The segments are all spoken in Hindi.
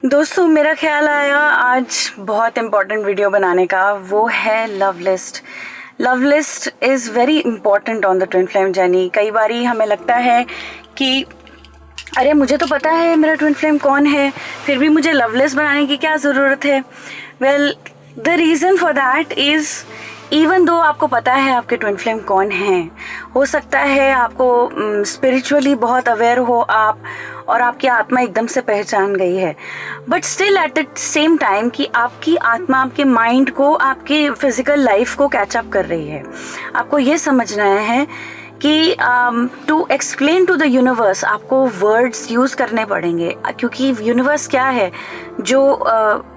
दोस्तों, मेरा ख्याल आया आज बहुत इम्पॉर्टेंट वीडियो बनाने का। वो है love list. Love list is very important on the twin flame journey. कई बारी हमें लगता है कि अरे मुझे तो पता है मेरा ट्विन फ्लेम कौन है, फिर भी मुझे लव लिस्ट बनाने की क्या ज़रूरत है। Well, the reason for that is even though आपको पता है आपके ट्विन फ्लेम कौन हैं, हो सकता है आपको स्पिरिचुअली बहुत अवेयर हो आप और आपकी आत्मा एकदम से पहचान गई है, but still at the same time कि आपकी आत्मा आपके माइंड को, आपके फिजिकल लाइफ को कैचअप कर रही है। आपको ये समझना है कि to explain to the universe आपको वर्ड्स यूज़ करने पड़ेंगे, क्योंकि यूनिवर्स क्या है, जो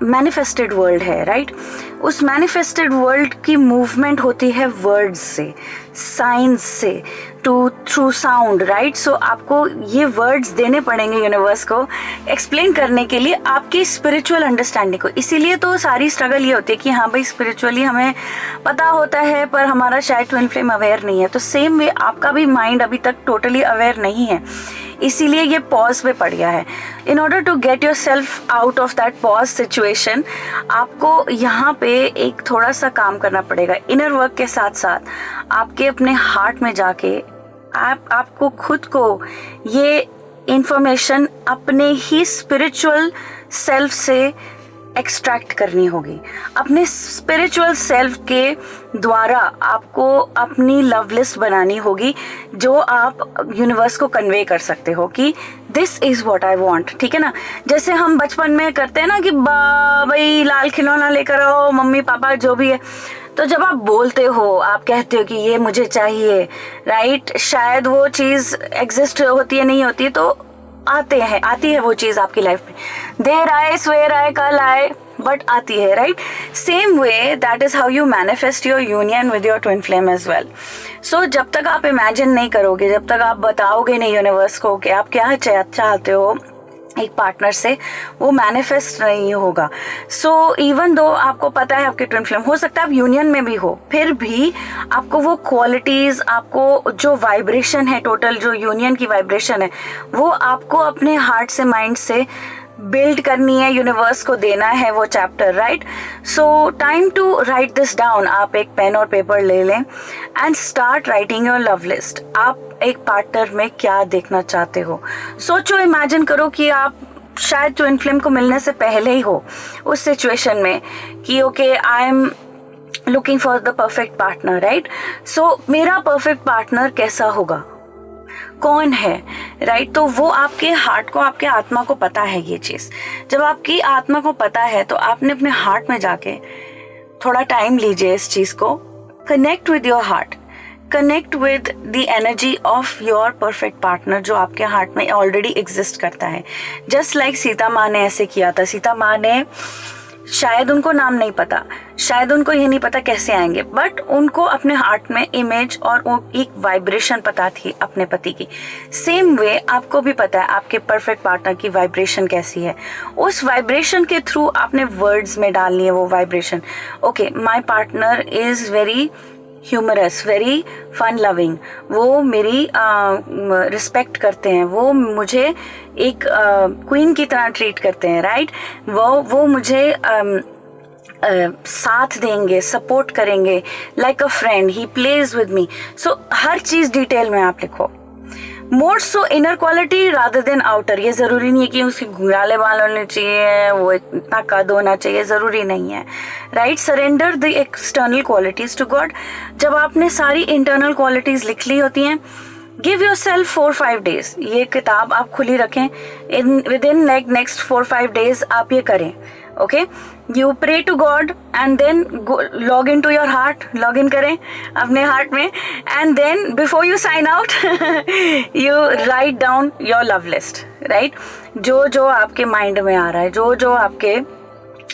मैनिफेस्टेड वर्ल्ड है, राइट। उस मैनिफेस्टेड वर्ल्ड की मूवमेंट होती है वर्ड्स से, साइंस से, थ्रू साउंड, राइट। सो आपको ये वर्ड्स देने पड़ेंगे यूनिवर्स को एक्सप्लेन करने के लिए आपकी स्पिरिचुअल अंडरस्टैंडिंग को। इसीलिए तो सारी स्ट्रगल ये होती है कि हाँ भाई, स्पिरिचुअली हमें पता होता है पर हमारा शायद ट्विन फ्लेम अवेयर नहीं है। तो सेम वे आपका भी माइंड अभी तक टोटली अवेयर नहीं है, इसीलिए ये पॉज पे पड़ गया है। In order to get yourself out of that pause situation, आपको यहाँ पे एक थोड़ा सा काम करना पड़ेगा। इनर वर्क के साथ साथ आपके अपने हार्ट में जाके आपको खुद को ये इंफॉर्मेशन अपने ही स्पिरिचुअल सेल्फ से एक्सट्रैक्ट करनी होगी। अपने स्पिरिचुअल सेल्फ के द्वारा आपको अपनी लव लिस्ट बनानी होगी, जो आप यूनिवर्स को कन्वे कर सकते हो कि this is what I want. ठीक है ना, जैसे हम बचपन में करते हैं ना कि भाई लाल खिलौना लेकर आओ, मम्मी पापा जो भी है। तो जब आप बोलते हो, आप कहते हो कि ये मुझे चाहिए, राइट, शायद वो चीज़ एग्जिस्ट होती है, नहीं होती है, तो आती है वो चीज़ आपकी लाइफ में। देर आए सवेर आए कल आए, बट आती है, right. Same way that is how you manifest your union with your twin flame as well. So जब तक आप इमेजिन नहीं करोगे, जब तक आप बताओगे नहीं यूनिवर्स को कि आप क्या चाहते हो एक पार्टनर से, वो मैनिफेस्ट नहीं होगा। सो इवन दो आपको पता है आपके ट्विन फ्लेम, हो सकता है आप यूनियन में भी हो, फिर भी आपको वो क्वालिटीज़, आपको जो वाइब्रेशन है, टोटल जो यूनियन की वाइब्रेशन है, वो आपको अपने हार्ट से, माइंड से बिल्ड करनी है, यूनिवर्स को देना है वो chapter, right. So time to write this down. आप एक पेन और पेपर ले लें and start writing your love list. आप एक पार्टनर में क्या देखना चाहते हो, सोचो, इमेजिन करो कि आप शायद ट्विन फ्लेम को मिलने से पहले ही हो उस सिचुएशन में कि okay, I am looking for the perfect partner, right. So मेरा परफेक्ट पार्टनर कैसा होगा, कौन है, राइट। तो वो आपके हार्ट को, आपके आत्मा को पता है ये चीज़। जब आपकी आत्मा को पता है तो आपने अपने हार्ट में जाके थोड़ा टाइम लीजिए, इस चीज़ को connect with your heart, connect with the energy of your perfect partner, जो आपके हार्ट में ऑलरेडी एग्जिस्ट करता है। जस्ट लाइक सीता माँ ने ऐसे किया था। सीता माँ ने, शायद उनको नाम नहीं पता, शायद उनको ये नहीं पता कैसे आएंगे, बट उनको अपने हार्ट में इमेज और एक वाइब्रेशन पता थी अपने पति की। सेम वे आपको भी पता है आपके परफेक्ट पार्टनर की वाइब्रेशन कैसी है। उस वाइब्रेशन के थ्रू आपने वर्ड्स में डालनी है वो vibration. Okay, my partner is very humorous, very fun loving, वो मेरी रिस्पेक्ट करते हैं, वो मुझे एक क्वीन की तरह ट्रीट करते हैं, राइट। वो मुझे साथ देंगे, सपोर्ट करेंगे, like a friend, he pledge with me. So हर चीज़ डिटेल में आप लिखो। More so inner quality rather than outer. ये ज़रूरी नहीं है कि उसके घुंघराले बाल होने चाहिए, वो इतना कद होना चाहिए, ज़रूरी नहीं है, right. Surrender the external qualities to God. जब आपने सारी इंटरनल क्वालिटीज़ लिख ली होती हैं, गिव योर सेल्फ 4-5 डेज। ये किताब आप खुली रखें, within like next 4-5 days आप ये करें। Okay, you pray to God and then log in to your heart, log in करें अपने हार्ट में, and then before you sign out you write down your love list, right. जो जो आपके माइंड में आ रहा है, जो जो आपके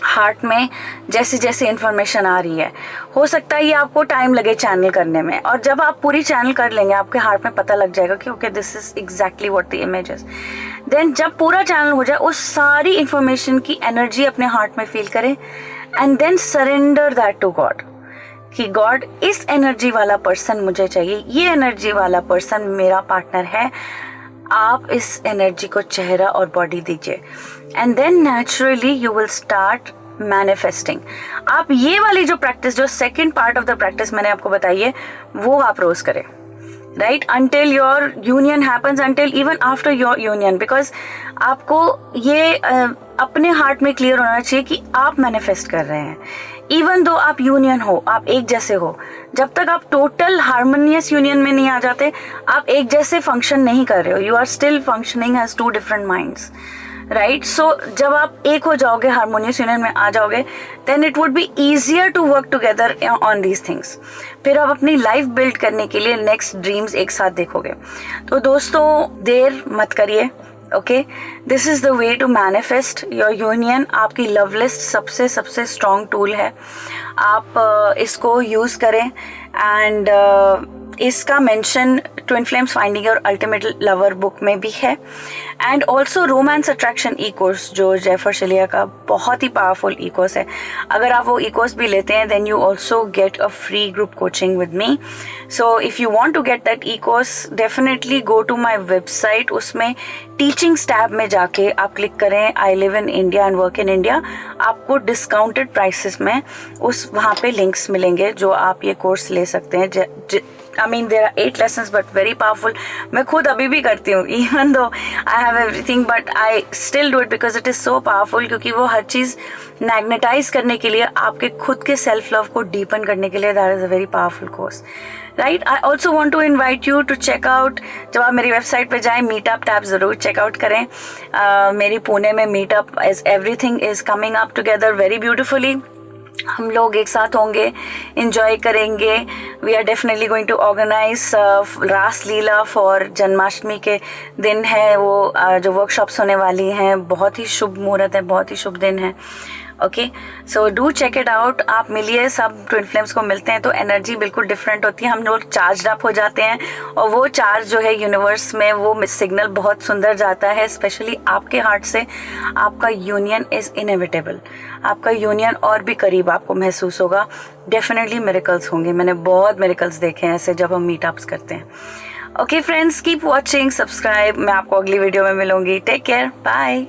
हार्ट में जैसे जैसे इन्फॉर्मेशन आ रही है, हो सकता है ये आपको टाइम लगे चैनल करने में, और जब आप पूरी चैनल कर लेंगे आपके हार्ट में पता लग जाएगा कि okay, this is exactly what the image is. Then जब पूरा चैनल हो जाए, उस सारी इन्फॉर्मेशन की एनर्जी अपने हार्ट में फील करें and then surrender that to God कि गॉड, इस एनर्जी वाला पर्सन मुझे चाहिए, ये एनर्जी वाला पर्सन मेरा पार्टनर है, आप इस एनर्जी को चेहरा और बॉडी दीजिए। And then naturally you will start manifesting. आप ये वाली जो प्रैक्टिस, जो second part of the practice मैंने आपको बताई है, वो आप रोज करें, right, until your union happens, until even after your union, because आपको ये अपने हार्ट में क्लियर होना चाहिए कि आप मैनिफेस्ट कर रहे हैं. इवन दो आप यूनियन हो, आप एक जैसे हो, जब तक आप टोटल हार्मोनियस यूनियन में नहीं आ जाते, आप एक जैसे फंक्शन नहीं कर रहे हो. You are still functioning as two different minds, right. So जब आप एक हो जाओगे, हार्मोनियस यूनियन में आ जाओगे, then it would be easier to work together on these things. फिर आप अपनी लाइफ बिल्ड करने के लिए नेक्स्ट ड्रीम्स एक साथ देखोगे. तो दोस्तों, देर मत करिए. Okay, this is the way to manifest your union. आपकी लव लिस्ट सबसे स्ट्रॉन्ग टूल है. आप इसको यूज़ करें. एंड इसका mention twin flames finding your ultimate lover book में भी है. And also romance attraction e course, जो जेफर शलिया का बहुत ही पावरफुल ई कोर्स है. अगर आप वो ई कोर्स भी लेते हैं, then you also get a free group coaching with me. So if you want to get that e course, definitely go to my website. उसमें टीचिंग्स टैब में जाके आप क्लिक करें I live in India and work in India. आपको डिस्काउंटेड प्राइसेस में वहाँ पे लिंक्स मिलेंगे जो आप ये कोर्स ले सकते हैं. I mean, there are 8 lessons but very powerful. मैं खुद अभी भी करती हूँ, even though I have everything, but I still do it because it is so powerful. क्योंकि वो हर चीज़ मैग्नेटाइज करने के लिए, आपके खुद के सेल्फ लव को डीपन करने के लिए, that is a very powerful course. Right. I also want to invite you to check out. जब आप मेरी वेबसाइट पे जाएं, मीटअप टैब ज़रूर चेकआउट करें. मेरी पुणे में meetup is everything is coming up together very beautifully. हम लोग एक साथ होंगे, इंजॉय करेंगे. We are definitely going to organise Raas Leela for Janmashtami के दिन है वो, जो वर्कशॉप्स होने वाली हैं. बहुत ही शुभ मुहूर्त है, बहुत ही शुभ दिन है. Okay, so do check it out. आप मिलिए, सब ट्विन फ्लेम्स को मिलते हैं तो एनर्जी बिल्कुल डिफरेंट होती है. हम लोग चार्ज अप हो जाते हैं और वो चार्ज जो है यूनिवर्स में, वो सिग्नल बहुत सुंदर जाता है. स्पेशली आपके हार्ट से आपका यूनियन इज़ इनएविटेबल. आपका यूनियन और भी करीब आपको महसूस होगा. डेफिनेटली मिरेकल्स होंगे. मैंने बहुत मिरेकल्स देखे हैं ऐसे जब हम मीटअप्स करते हैं. Okay friends, keep watching, subscribe. मैं आपको अगली वीडियो में मिलूंगी. Take care, bye.